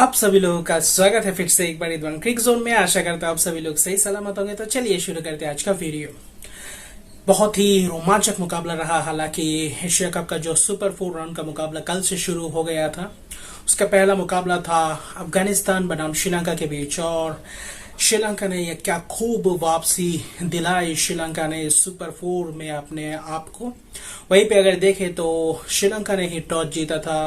आप सभी लोगों का स्वागत है फिर से एक बार इधर क्रिक जोन में। आशा करता हूं आप सभी लोग सही सलामत होंगे। तो चलिए शुरू करते हैं आज का वीडियो। बहुत ही रोमांचक मुकाबला रहा। हालांकि एशिया कप का जो सुपर 4 राउंड का मुकाबला कल से शुरू हो गया था, उसका पहला मुकाबला था अफगानिस्तान बनाम श्रीलंका के बीच और श्रीलंका ने यह क्या खूब वापसी दिलाई। श्रीलंका ने सुपर 4 में अपने आप को, वहीं पे अगर देखें तो श्रीलंका ने ही टॉस जीता था।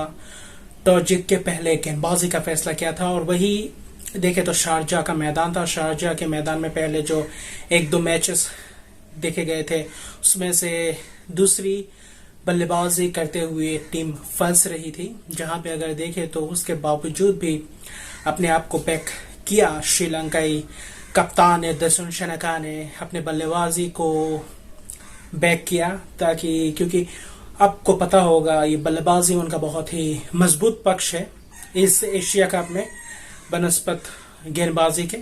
टॉस जीत के पहले गेंदबाजी का फैसला किया था और वही देखे तो शारजाह का मैदान था। शारजाह के मैदान में पहले जो एक दो मैचेस देखे गए थे, उसमें से दूसरी बल्लेबाजी करते हुए टीम फंस रही थी, जहां पे अगर देखे तो उसके बावजूद भी अपने आप को बैक किया। श्रीलंकाई कप्तान दसुन शनका ने अपने बल्लेबाजी को बैक किया, ताकि क्योंकि आपको पता होगा ये बल्लेबाजी उनका बहुत ही मजबूत पक्ष है इस एशिया कप में बनस्पत गेंदबाजी के।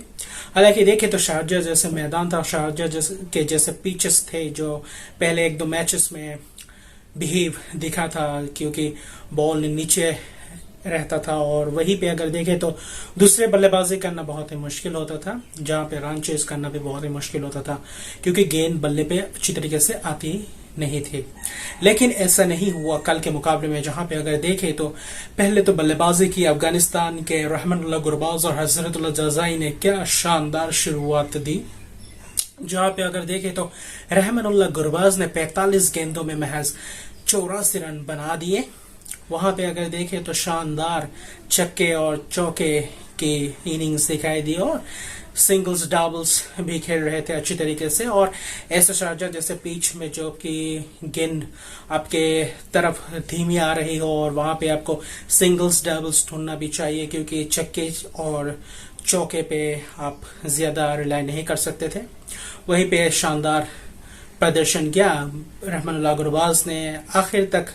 हालांकि देखे तो शारजाह जैसे मैदान था, शारजाह के जैसे पिचेस थे जो पहले एक दो मैचेस में बिहेव दिखा था, क्योंकि बॉल नीचे रहता था और वहीं पे अगर देखे तो दूसरे बल्लेबाजी करना बहुत ही मुश्किल होता था, जहां पे रन चेज करना भी बहुत ही मुश्किल होता था, क्योंकि गेंद बल्ले पे अच्छी तरीके से आती नहीं थी। लेकिन ऐसा नहीं हुआ कल के मुकाबले में, जहां पे अगर देखे तो पहले तो बल्लेबाजी की अफगानिस्तान के रहमानुल्लाह गुरबाज और हजरतुल्लाह जज़ाई ने क्या शानदार शुरुआत दी। जहां पे अगर देखे तो रहमानुल्लाह गुरबाज ने 45 गेंदों में महज 84 रन बना दिए। वहां पे अगर देखे तो शानदार छक्के और चौके की इनिंग्स दिखाई दी और सिंगल्स डबल्स भी खेल रहे थे अच्छी तरीके से। और ऐसा शारजाह जैसे पिच में जो कि गेंद आपके तरफ धीमी आ रही हो और वहां पे आपको सिंगल्स डबल्स ढूंढना भी चाहिए, क्योंकि छक्के और चौके पे आप ज्यादा रिलाई नहीं कर सकते थे। वहीं पे शानदार प्रदर्शन किया। रहमानुल्लाह गुरबाज ने आखिर तक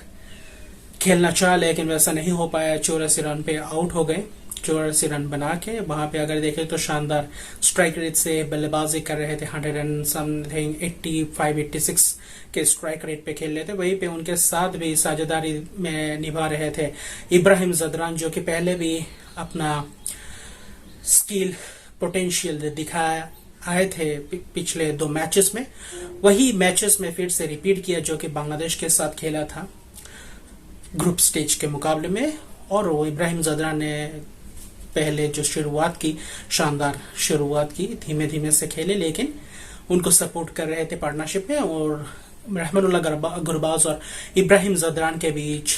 खेलना चाहा, लेकिन वैसा नहीं हो पाया। 84 रन पे आउट हो गए। 84 रन बना के वहां पे अगर देखें तो शानदार स्ट्राइक रेट से बल्लेबाजी कर रहे थे। 100 रन समथिंग 85-86 के स्ट्राइक रेट पे खेल रहे थे। वहीं पे उनके साथ भी साझेदारी में निभा रहे थे इब्राहिम जदरान, जो कि पहले भी अपना स्किल पोटेंशियल दिखाया आए थे पिछले 2 मैचेस में। वही मैचेस में फिर से रिपीट किया जो कि बांग्लादेश के साथ खेला था ग्रुप स्टेज के मुकाबले में। और वो इब्राहिम जदरान ने पहले जो शुरुआत की, शानदार शुरुआत की, धीमे धीमे से खेले, लेकिन उनको सपोर्ट कर रहे थे पार्टनरशिप में। और रहमानुल्लाह गुरबाज और इब्राहिम जदरान के बीच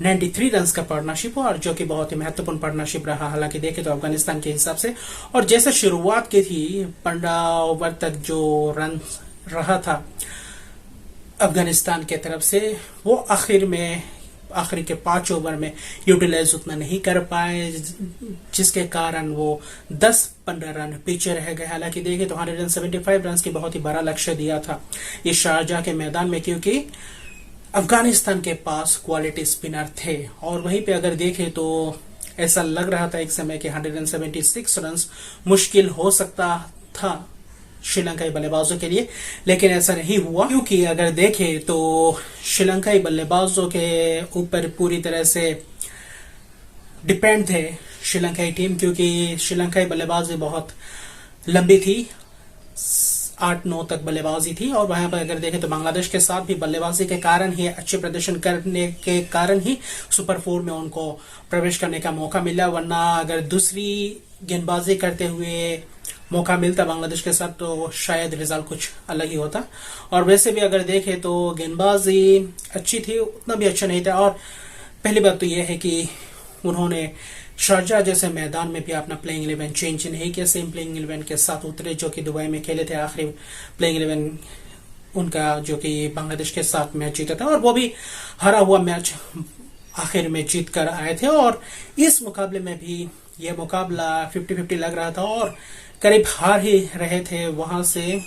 93 रन का पार्टनरशिप हुआ, और जो कि बहुत ही महत्वपूर्ण पार्टनरशिप रहा। हालांकि देखे तो अफगानिस्तान के हिसाब से, और जैसे शुरुआत की थी 15 ओवर तक जो रन रहा था अफगानिस्तान के तरफ से, वो आखिर के 5 ओवर में यूटिलाइज उतना नहीं कर पाए, जिसके कारण वो 10-15 रन पीछे रह गए। हालांकि देखे तो 175 रन की बहुत ही बड़ा लक्ष्य दिया था ये शारजाह के मैदान में, क्योंकि अफगानिस्तान के पास क्वालिटी स्पिनर थे। और वहीं पे अगर देखे तो ऐसा लग रहा था एक समय कि 176 रन मुश्किल हो सकता था श्रीलंकाई बल्लेबाजों के लिए, लेकिन ऐसा नहीं हुआ, क्योंकि अगर देखें तो श्रीलंकाई बल्लेबाजों के ऊपर पूरी तरह से डिपेंड थे श्रीलंकाई टीम, क्योंकि श्रीलंकाई बल्लेबाजी बहुत लंबी थी, 8-9 तक बल्लेबाजी थी। और वहां पर अगर देखें तो बांग्लादेश के साथ भी बल्लेबाजी के कारण ही, अच्छे प्रदर्शन करने के कारण ही सुपर 4 में उनको प्रवेश करने का मौका मिला। वरना अगर दूसरी गेंदबाजी करते हुए मौका मिलता बांग्लादेश के साथ तो शायद रिजल्ट कुछ अलग ही होता। और वैसे भी अगर देखें तो गेंदबाजी अच्छी थी, उतना भी अच्छा नहीं था। और पहली बात तो यह है कि उन्होंने शारजाह जैसे मैदान में भी अपना प्लेइंग 11 चेंज नहीं किया, सेम प्लेइंग 11 के साथ उतरे जो कि दुबई में खेले थे। आखिरी प्लेइंग 11 उनका जो कि बांग्लादेश के साथ मैच जीता था, और वो भी हरा हुआ मैच आखिर में जीत कर आए थे। और इस मुकाबले में भी यह मुकाबला 50-50 लग रहा था और करीब हार ही रहे थे, वहां से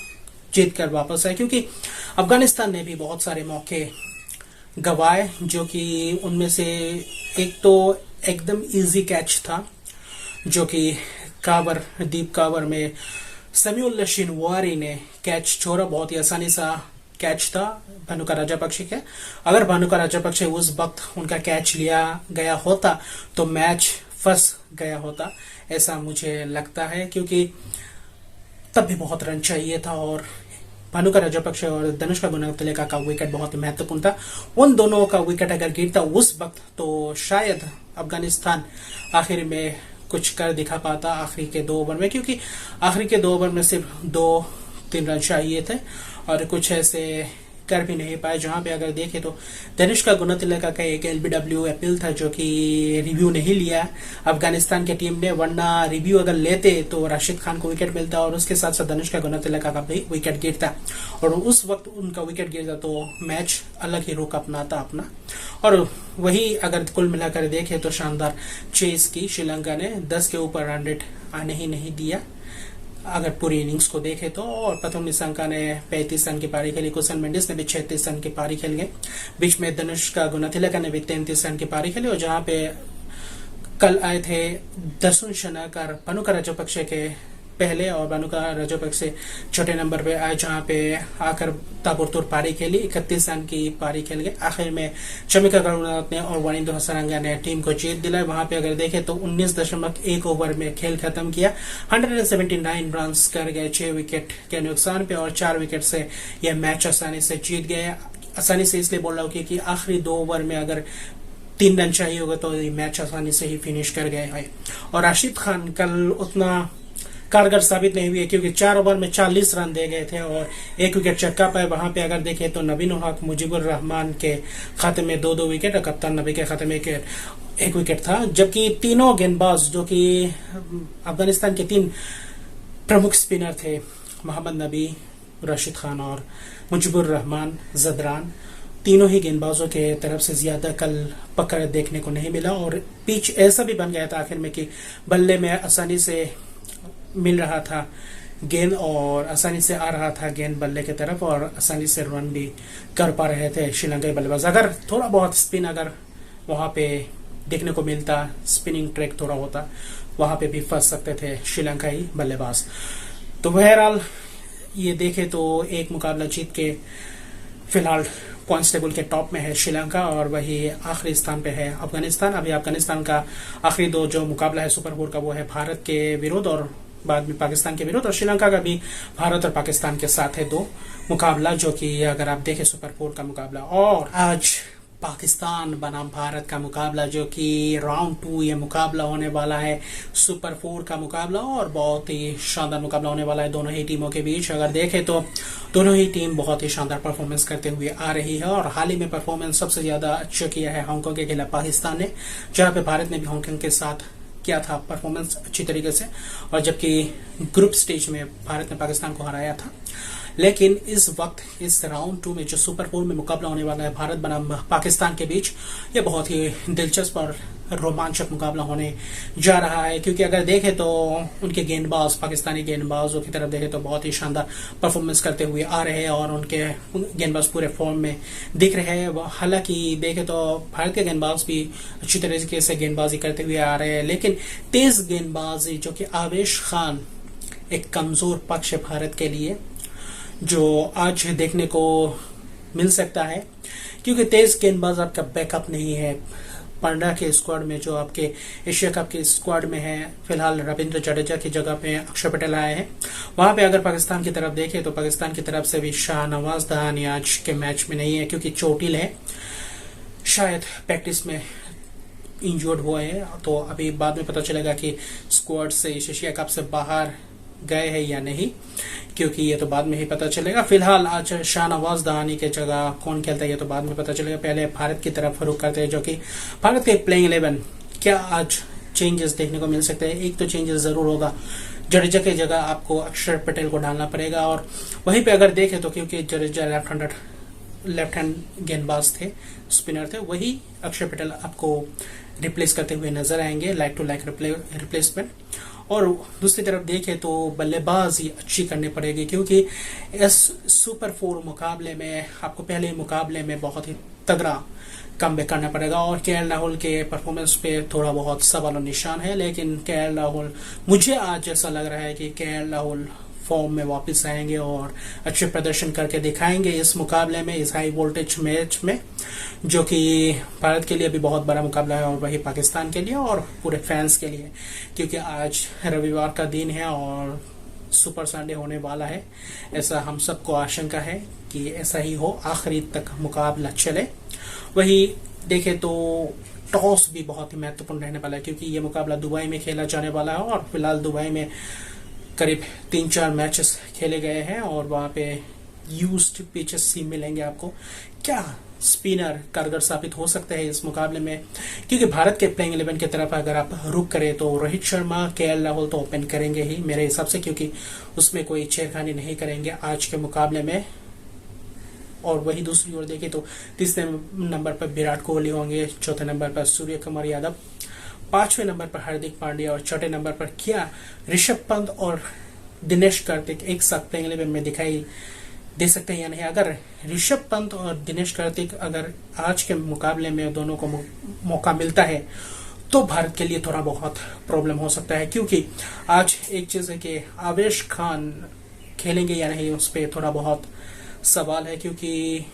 जीत कर वापस आए, क्योंकि अफगानिस्तान ने भी बहुत सारे मौके गवाए, जो कि उनमें से एक तो एकदम इजी कैच था जो कि दीप कावर में समीउल्लाह शिनवारी ने कैच छोड़ा। बहुत ही आसानी सा कैच था भानुका राजापक्षे के। अगर भानुका राजापक्षे उस वक्त उनका कैच लिया गया होता तो मैच फंस गया होता, ऐसा मुझे लगता है, क्योंकि तब भी बहुत रन चाहिए था और भानुका राजपक्षे और धनुष्का गुणतिलका का विकेट बहुत महत्वपूर्ण था। उन दोनों का विकेट अगर गिरता उस वक्त तो शायद अफगानिस्तान आखिर में कुछ कर दिखा पाता आखिरी के 2 ओवर में, क्योंकि आखिरी के 2 ओवर में सिर्फ 2-3 रन चाहिए थे और कुछ ऐसे कर भी नहीं पाए। जहां पे अगर देखें तो धनुष्का गुणतिलका का एक एलबीडब्ल्यू अपील था जो कि रिव्यू नहीं लिया अफगानिस्तान की टीम ने, वरना रिव्यू अगर लेते तो राशिद खान को विकेट मिलता और उसके साथ साथ धनुष्का गुणतिलका का भी विकेट गिरता और उस वक्त उनका विकेट गिरता तो मैच अलग ही रुख अपनाता अपना। और वही अगर कुल मिलाकर देखें तो शानदार चेस की श्रीलंका ने 10 के ऊपर रन रेट आने ही नहीं दिया अगर पूरी इनिंग्स को देखे तो। और प्रथम निशंका ने 35 रन की पारी खेली, कुशल मेंडिस ने भी 36 रन की पारी खेल गए, बीच में धनुष्का गुणतिलका ने भी 33 रन की पारी खेली। और जहां पे कल आए थे दर्शन शनाकर भानुका राजपक्षे के पहले और भानुका राजपक्षे छोटे नंबर पे आए, जहां पे आकर ताबड़तोड़ पारी खेली, 31 रन की पारी खेल गए। आखिर में चमिका करुणारत्ने और वानिंदु हसरंगा ने टीम को जीत दिलाई। वहां पे अगर देखें तो 19.1 ओवर में खेल खत्म किया, 179 रन कर गए 6 विकेट के नुकसान पे और 4 विकेट से यह मैच आसानी से जीत गए। आसानी से इसलिए बोल रहा हूँ कि आखिरी 2 ओवर में अगर 3 रन चाहिए होगा तो ये मैच आसानी से ही फिनिश कर गए हैं। और राशिद खान कल उतना कारगर साबित नहीं हुए, क्योंकि 4 ओवर में 40 रन दे गए थे और 1 विकेट चक्का पाए। वहां पे अगर देखें तो नवीन उल हक, मुजीबुर रहमान के खाते में 2-2 विकेट और कप्तान नबी के खाते में 1 विकेट था, जबकि तीनों गेंदबाज जो कि अफगानिस्तान के 3 प्रमुख स्पिनर थे, मोहम्मद नबी, राशिद खान और मुजीबुर रहमान जदरान, तीनों ही गेंदबाजों के तरफ से ज्यादा कल पकड़ देखने को नहीं मिला। और पिच ऐसा भी बन गया था आखिर में कि बल्ले में आसानी से मिल रहा था गेंद और आसानी से आ रहा था गेंद बल्ले की तरफ और आसानी से रन भी कर पा रहे थे श्रीलंकाई बल्लेबाज। अगर थोड़ा बहुत स्पिन अगर वहां पे देखने को मिलता, स्पिनिंग ट्रैक थोड़ा होता, वहां पे भी फंस सकते थे श्रीलंकाई बल्लेबाज। तो बहरहाल ये देखे तो एक मुकाबला जीत के फिलहाल पॉइंट्स टेबल के टॉप में है श्रीलंका और वही आखिरी स्थान पे है अफगानिस्तान। अभी अफगानिस्तान का आखिरी 2 जो मुकाबला है सुपर 4 का वो है भारत के विरुद्ध और बाद में पाकिस्तान के विरुद्ध, और श्रीलंका का भी भारत और पाकिस्तान के साथ है 2 मुकाबला, जो कि अगर आप देखें सुपर 4 का मुकाबला। और आज पाकिस्तान बनाम भारत का मुकाबला जो कि राउंड 2 ये मुकाबला होने वाला है, सुपर 4 का मुकाबला, और बहुत ही शानदार मुकाबला होने वाला है दोनों ही टीमों के बीच। अगर देखें तो दोनों ही टीम बहुत ही शानदार परफॉर्मेंस करते हुए आ रही है और हाल ही में परफॉर्मेंस सबसे ज्यादा अच्छा किया है हांगकांग के खिलाफ पाकिस्तान ने, जहां पे भारत ने भी हांगकांग के साथ किया था परफॉर्मेंस अच्छी तरीके से, और जबकि ग्रुप स्टेज में भारत ने पाकिस्तान को हराया था। लेकिन इस वक्त इस राउंड 2 में जो सुपर 4 में मुकाबला होने वाला है भारत बनाम पाकिस्तान के बीच, ये बहुत ही दिलचस्प और रोमांचक मुकाबला होने जा रहा है, क्योंकि अगर देखें तो उनके गेंदबाज, पाकिस्तानी गेंदबाजों की तरफ देखें तो बहुत ही शानदार परफॉर्मेंस करते हुए आ रहे हैं और उनके गेंदबाज पूरे फॉर्म में दिख रहे हैं। हालांकि देखें तो भारत के गेंदबाज भी अच्छी तरीके से गेंदबाजी करते हुए आ रहे हैं, लेकिन तेज गेंदबाजी जो कि आवेश खान एक कमजोर पक्ष है भारत के लिए, जो आज देखने को मिल सकता है, क्योंकि तेज गेंदबाज आपका बैकअप नहीं है। पंडा के स्क्वाड में जो आपके एशिया कप के स्क्वाड में है, फिलहाल रविंद्र जडेजा की जगह पे अक्षर पटेल आए हैं। वहां पे अगर पाकिस्तान की तरफ देखें तो पाकिस्तान की तरफ से भी शाहनवाज दहानी आज के मैच में नहीं है, क्योंकि चोटिल है, शायद प्रैक्टिस में इंजर्ड हुआ है। तो अभी बाद में पता चलेगा कि स्क्वाड से एशिया कप से बाहर गए हैं या नहीं, क्योंकि ये तो बाद में ही पता चलेगा। फिलहाल आज शाहनवाज दहानी के जगह कौन खेलता है ये तो बाद में पता चलेगा। पहले भारत की तरफ रुख करते हैं, जो कि भारत के प्लेइंग 11 क्या आज चेंजेस देखने को मिल सकते हैं। एक तो चेंजेस जरूर होगा, जडेजा की जगह आपको अक्षर पटेल को डालना पड़ेगा, और वहीं पे अगर देखें तो क्योंकि जडेजा लेफ्ट हैंड गेंदबाज थे, स्पिनर थे, वही अक्षर पटेल आपको रिप्लेस करते हुए नजर आएंगे, लाइक टू लाइक रिप्लेसमेंट। और दूसरी तरफ देखें तो बल्लेबाजी अच्छी करनी पड़ेगी, क्योंकि इस सुपर 4 मुकाबले में आपको पहले मुकाबले में बहुत ही तगड़ा कमबैक करना पड़ेगा। और केएल राहुल के परफॉर्मेंस पे थोड़ा बहुत सवाल और निशान है, लेकिन केएल राहुल, मुझे आज ऐसा लग रहा है कि केएल राहुल फॉर्म में वापस आएंगे और अच्छे प्रदर्शन करके दिखाएंगे इस मुकाबले में, इस हाई वोल्टेज मैच में, जो कि भारत के लिए भी बहुत बड़ा मुकाबला है और वही पाकिस्तान के लिए और पूरे फैंस के लिए, क्योंकि आज रविवार का दिन है और सुपर संडे होने वाला है। ऐसा हम सबको आशंका है कि ऐसा ही हो, आखिरी तक मुकाबला चले। वही देखे तो टॉस भी बहुत ही महत्वपूर्ण रहने वाला है, क्योंकि ये मुकाबला दुबई में खेला जाने वाला है और फिलहाल दुबई में करीब 3-4 मैचेस खेले गए हैं और वहां पे यूज्ड पिचेस ही मिलेंगे आपको। क्या स्पिनर कारगर साबित हो सकते हैं इस मुकाबले में, क्योंकि भारत के प्लेइंग 11 की तरफ अगर आप रुक करें तो रोहित शर्मा, केएल राहुल तो ओपन करेंगे ही मेरे हिसाब से, क्योंकि उसमें कोई छेड़खानी नहीं करेंगे आज के मुकाबले में। और वही दूसरी ओर देखें तो तीसरे नंबर पर विराट कोहली होंगे, चौथे नंबर पर सूर्य कुमार यादव, पांचवें नंबर पर हार्दिक पांड्या और छठे नंबर पर क्या ऋषभ पंत और दिनेश कार्तिक एक साथ प्लेइंग 11 में दिखाई दे सकते हैं या नहीं। अगर ऋषभ पंत और दिनेश कार्तिक अगर आज के मुकाबले में दोनों को मौका मिलता है तो भारत के लिए थोड़ा बहुत प्रॉब्लम हो सकता है, क्योंकि आज एक चीज है कि आवेश खान खेलेंगे या नहीं, उस पर थोड़ा बहुत सवाल है, क्योंकि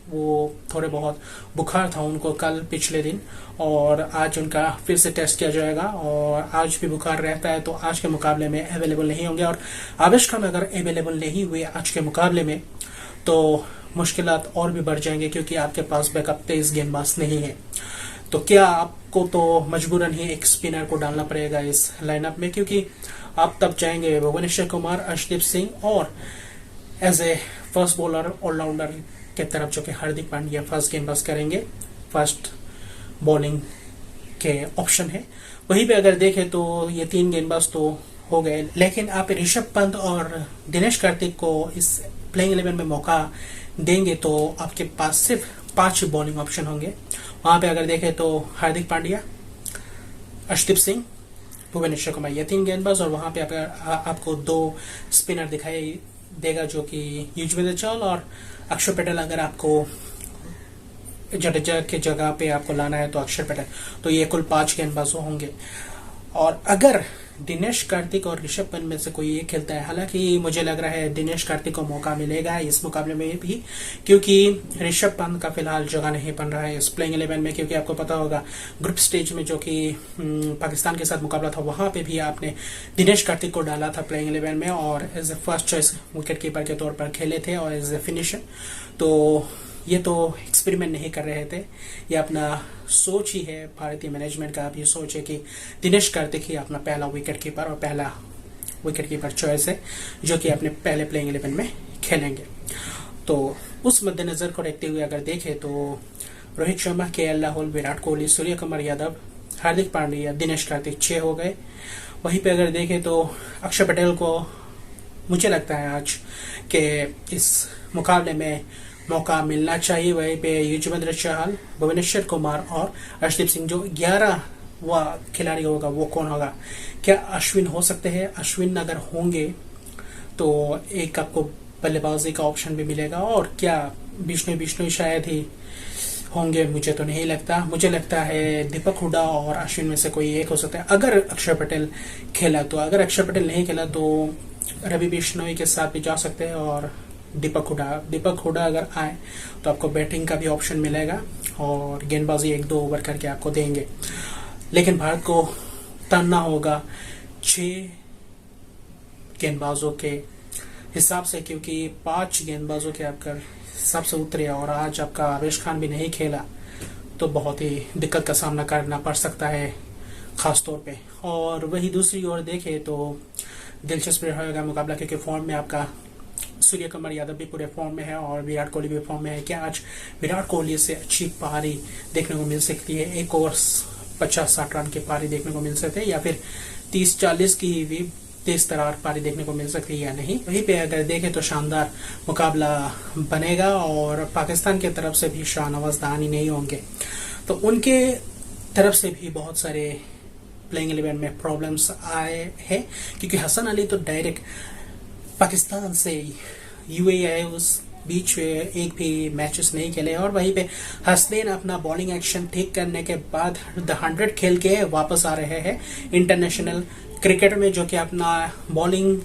वो थोड़े बहुत बुखार था उनको कल पिछले दिन और आज उनका फिर से टेस्ट किया जाएगा और आज भी बुखार रहता है, तो आज के मुकाबले में अवेलेबल नहीं होंगे। और आवेश खान अगर अवेलेबल नहीं हुए आज के मुकाबले में तो मुश्किलात और भी बढ़ जाएंगे, क्योंकि आपके पास बैकअप तेज गेंदबाज नहीं है। तो क्या आपको तो मजबूरन ही एक स्पिनर को डालना पड़ेगा इस लाइनअप में, क्योंकि आप तब जाएंगे भुवनेश्वर कुमार, अर्शदीप सिंह और as a first bowler allrounder के तरफ जो कि हार्दिक पांड्या फर्स्ट गेंदबाज करेंगे, फर्स्ट बॉलिंग के ऑप्शन है। वहीं पे अगर देखें तो ये 3 गेंदबाज तो हो गए, लेकिन आप ऋषभ पंत और दिनेश कार्तिक को इस प्लेइंग 11 में मौका देंगे तो आपके पास सिर्फ 5 बॉलिंग ऑप्शन होंगे। वहां पे अगर देखें तो हार्दिक पांड्या, अर्शदीप सिंह, भुवनेश्वर कुमार, ये 3 गेंदबाज, और वहां पे आपको 2 स्पिनर दिखाई देगा जो कि युजवेंद्र चहल और अक्षर पटेल। अगर आपको जडेजा के जगह पे आपको लाना है तो अक्षर पटेल, तो ये कुल 5 गेंदबाज होंगे। और अगर दिनेश कार्तिक और ऋषभ पंत में से कोई एक खेलता है, हालांकि मुझे लग रहा है दिनेश कार्तिक को मौका मिलेगा इस मुकाबले में भी, क्योंकि ऋषभ पंत का फिलहाल जगह नहीं बन रहा है इस प्लेइंग 11 में, क्योंकि आपको पता होगा ग्रुप स्टेज में जो कि पाकिस्तान के साथ मुकाबला था वहां पे भी आपने दिनेश कार्तिक को डाला था प्लेइंग 11 में और as a first choice wicket keeper के तौर पर खेले थे और एज ए फिनिशर। तो ये तो एक्सपेरिमेंट नहीं कर रहे थे, ये अपना सोच ही है, भारतीय मैनेजमेंट का भी सोच है कि दिनेश कार्तिक ही अपना पहला विकेट कीपर और पहला विकेट कीपर चॉइस है जो कि अपने पहले प्लेइंग 11 में खेलेंगे। तो उस मद्देनजर को रखते हुए अगर देखें तो रोहित शर्मा, केएल राहुल, विराट कोहली, सूर्य कुमार यादव, हार्दिक पांड्या, दिनेश कार्तिक 6 हो गए। वहीं पे अगर देखें तो अक्षर पटेल को मुझे लगता है आज के इस मुकाबले में मौका मिलना चाहिए। वहीं पे युजवेंद्र चहल, भुवनेश्वर कुमार और अर्शदीप सिंह, जो 11वां खिलाड़ी होगा वो कौन होगा? क्या अश्विन हो सकते हैं? अश्विन अगर होंगे तो एक आपको बल्लेबाजी का ऑप्शन भी मिलेगा। और क्या विष्णु शायद ही होंगे? मुझे तो नहीं लगता, मुझे लगता है दीपक हुडा और अश्विन में से कोई एक हो सकता है अगर अक्षर पटेल खेला तो। अगर अक्षर पटेल नहीं खेला तो रवि बिश्नोई के साथ भी जा सकते हैं और दीपक हुडा अगर आए तो आपको बैटिंग का भी ऑप्शन मिलेगा और गेंदबाजी 1-2 ओवर करके आपको देंगे। लेकिन भारत को तनना होगा 6 गेंदबाजों के हिसाब से, क्योंकि 5 गेंदबाजों के आपका हिसाब से उतरे और आज आपका आवेश खान भी नहीं खेला तो बहुत ही दिक्कत का सामना करना पड़ सकता है खास तौर पे। और वही दूसरी ओर देखे तो दिलचस्प रहेगा मुकाबला, क्योंकि फॉर्म में आपका सूर्य कुमार यादव भी पूरे फॉर्म में है और विराट कोहली भी फॉर्म में है। क्या आज विराट कोहली से अच्छी पारी देखने को मिल सकती है? एक ओवर 50-60 रन की पारी देखने को मिल सकती है, या फिर 30-40 की भी तेज तरार पारी देखने को मिल सकती है या नहीं? वहीं पे अगर देखें तो शानदार मुकाबला बनेगा और पाकिस्तान की तरफ से भी शाहनवाज दानी नहीं होंगे, तो उनके तरफ से भी बहुत सारे प्लेइंग 11 में प्रॉब्लम्स आए हैं, क्योंकि हसन अली तो डायरेक्ट पाकिस्तान से यूएई आए, उस बीच एक भी मैचेस नहीं खेले। और वहीं पे हसनैन अपना बॉलिंग एक्शन ठीक करने के बाद 100 खेल के वापस आ रहे हैं इंटरनेशनल क्रिकेट में, जो कि अपना बॉलिंग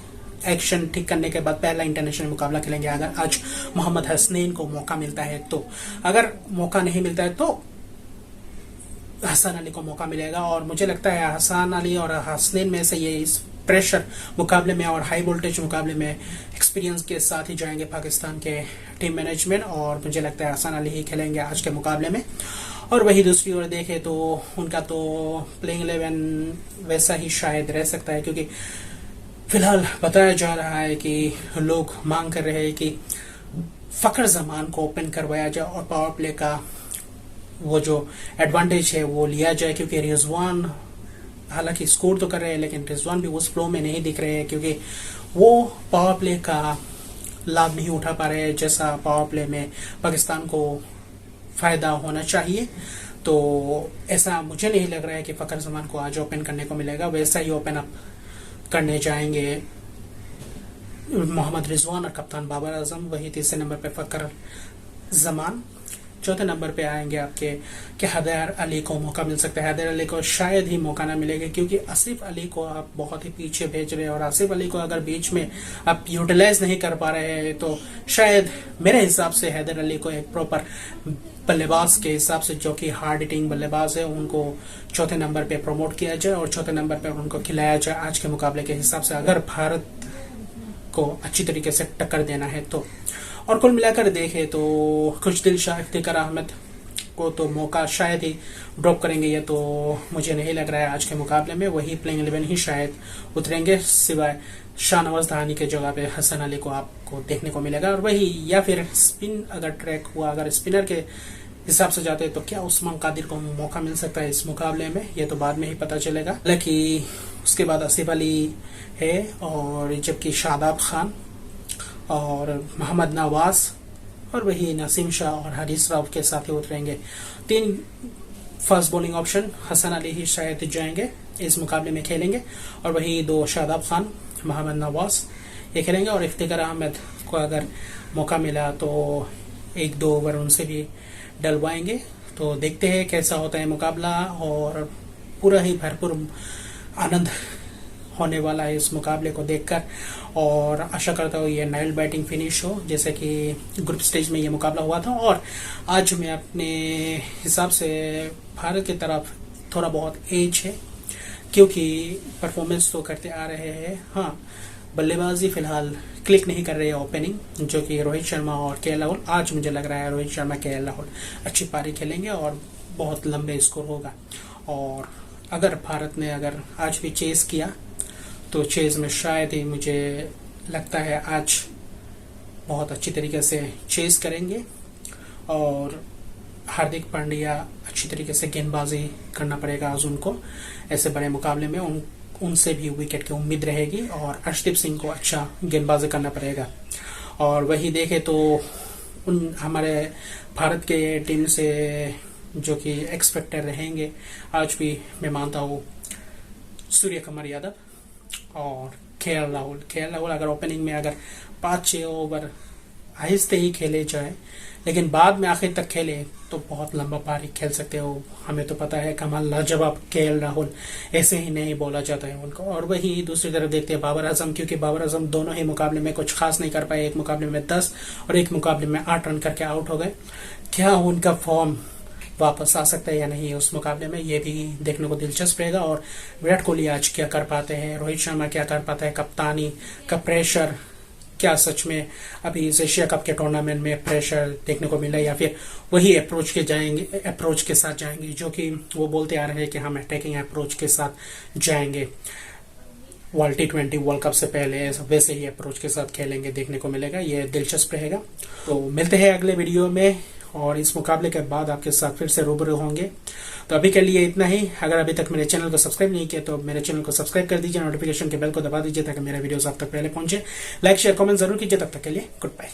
एक्शन ठीक करने के बाद पहला इंटरनेशनल मुकाबला खेलेंगे अगर आज मोहम्मद हसनैन को मौका मिलता है तो। अगर मौका नहीं मिलता है तो हसन अली को मौका मिलेगा। और मुझे लगता है हसन अली और हसनैन में से ये इस प्रेशर मुकाबले में और हाई वोल्टेज मुकाबले में एक्सपीरियंस के साथ ही जाएंगे पाकिस्तान के टीम मैनेजमेंट, और मुझे लगता है हसन अली ही खेलेंगे आज के मुकाबले में। और वही दूसरी ओर देखें तो उनका तो प्लेइंग 11 वैसा ही शायद रह सकता है, क्योंकि फिलहाल बताया जा रहा है कि लोग मांग कर रहे हैं कि फकर जमान को ओपन करवाया जाए और पावर प्ले का वो जो एडवांटेज है वो लिया जाए, क्योंकि रिजवान हालांकि स्कोर तो कर रहे हैं लेकिन रिजवान भी उस फ्लो में नहीं दिख रहे हैं, क्योंकि वो पावर प्ले का लाभ नहीं उठा पा रहे हैं जैसा पावर प्ले में पाकिस्तान को फायदा होना चाहिए। तो ऐसा मुझे नहीं लग रहा है कि फकर जमान को आज ओपन करने को मिलेगा। वैसा ही ओपन अप करने जाएंगे मोहम्मद रिजवान और कप्तान बाबर आजम। वही तीसरे नंबर पे फकर जमान। चौथे नंबर पे आएंगे आपके कि हैदर अली को मौका मिल सकता है। हैदर अली को शायद ही मौका ना मिलेगा, क्योंकि आसिफ अली को आप बहुत ही पीछे भेज रहे हैं, और आसिफ अली को अगर बीच में आप यूटिलाइज नहीं कर पा रहे हैं तो शायद मेरे हिसाब से हैदर अली को एक प्रॉपर बल्लेबाज के हिसाब से, जो कि हार्ड हिटिंग बल्लेबाज है, उनको चौथे नंबर पे प्रमोट किया जाए और चौथे नंबर पे उनको खिलाया जाए आज के मुकाबले के हिसाब से, अगर भारत को अच्छी तरीके से टक्कर देना है तो। और कुल मिलाकर देखें तो खुशदिल शाह, इफ्तिकार अहमद को तो मौका शायद ही ड्रॉप करेंगे, ये तो मुझे नहीं लग रहा है आज के मुकाबले में। वही प्लेइंग 11 ही शायद उतरेंगे, सिवाय शाहनवाज दहानी के जगह पे हसन अली को आपको देखने को मिलेगा। और वही या फिर स्पिन अगर ट्रैक हुआ, अगर स्पिनर के हिसाब से जाते तो क्या उस्मान कादिर को मौका मिल सकता है इस मुकाबले में, ये तो बाद में ही पता चलेगा। हालांकि उसके बाद आसिफ अली है, और जबकि शादाब खान और मोहम्मद नवाज और वही नसीम शाह और हरीश राव के साथ ही उतरेंगे। 3 fast bowling option, Hasan Ali ही शायद जाएंगे इस मुकाबले में खेलेंगे, और वही 2 शादाब खान, मोहम्मद नवाज ये खेलेंगे। और इफ्तिकार अहमद को अगर मौका मिला तो 1-2 ओवर उनसे भी डलवाएंगे। तो देखते हैं कैसा होता है मुकाबला, और पूरा ही भरपूर आनंद होने वाला है इस मुकाबले को देखकर। और आशा करता हूँ ये नाइल बैटिंग फिनिश हो, जैसे कि ग्रुप स्टेज में ये मुकाबला हुआ था। और आज मैं अपने हिसाब से भारत की तरफ थोड़ा बहुत एज है, क्योंकि परफॉर्मेंस तो करते आ रहे हैं। हाँ, बल्लेबाजी फिलहाल क्लिक नहीं कर रही है ओपनिंग, जो कि रोहित शर्मा और केएल राहुल। आज मुझे लग रहा है रोहित शर्मा केएल राहुल अच्छी पारी खेलेंगे और बहुत लंबे स्कोर होगा। और अगर भारत ने अगर आज भी चेस किया तो चेज में शायद ही मुझे लगता है आज बहुत अच्छी तरीके से चेज करेंगे, और हार्दिक पांड्या अच्छी तरीके से गेंदबाजी करना पड़ेगा आज उनको ऐसे बड़े मुकाबले में। उनसे भी विकेट की उम्मीद रहेगी, और अर्शदीप सिंह को अच्छा गेंदबाजी करना पड़ेगा। और वही देखें तो हमारे भारत के टीम से जो कि एक्सपेक्टर रहेंगे आज भी, मैं मानता हूँ सूर्य कुमार यादव और केएल राहुल अगर ओपनिंग में अगर 5-6 ओवर आहिस्ते ही खेले जाए, लेकिन बाद में आखिर तक खेले तो बहुत लंबा पारी खेल सकते हो। हमें तो पता है कमाल लाजवाब केएल राहुल, ऐसे ही नहीं बोला जाता है उनको। और वही दूसरी तरफ देखते हैं बाबर आजम, क्योंकि बाबर आजम दोनों ही मुकाबले में कुछ खास नहीं कर पाए। एक मुकाबले में 10 और एक मुकाबले में 8 रन करके आउट हो गए। क्या उनका फॉर्म वापस आ सकता है या नहीं उस मुकाबले में, ये भी देखने को दिलचस्प रहेगा। और विराट कोहली आज क्या कर पाते हैं, रोहित शर्मा क्या कर पाता है, कप्तानी का प्रेशर क्या सच में अभी इस एशिया कप के टूर्नामेंट में प्रेशर देखने को मिला, या फिर वही अप्रोच के साथ जाएंगे जो कि वो बोलते आ रहे हैं कि हम अटैकिंग अप्रोच के साथ जाएंगे वर्ल्ड T20 वर्ल्ड कप से पहले, वैसे ही अप्रोच के साथ खेलेंगे, देखने को मिलेगा। ये दिलचस्प रहेगा। तो मिलते हैं अगले वीडियो में, और इस मुकाबले के बाद आपके साथ फिर से रूबरू होंगे। तो अभी के लिए इतना ही। अगर अभी तक मेरे चैनल को सब्सक्राइब नहीं किया तो मेरे चैनल को सब्सक्राइब कर दीजिए, नोटिफिकेशन के बेल को दबा दीजिए ताकि मेरा वीडियोस आप तक पहले पहुंचे। लाइक शेयर कमेंट जरूर कीजिए। तब तक के लिए गुड बाय।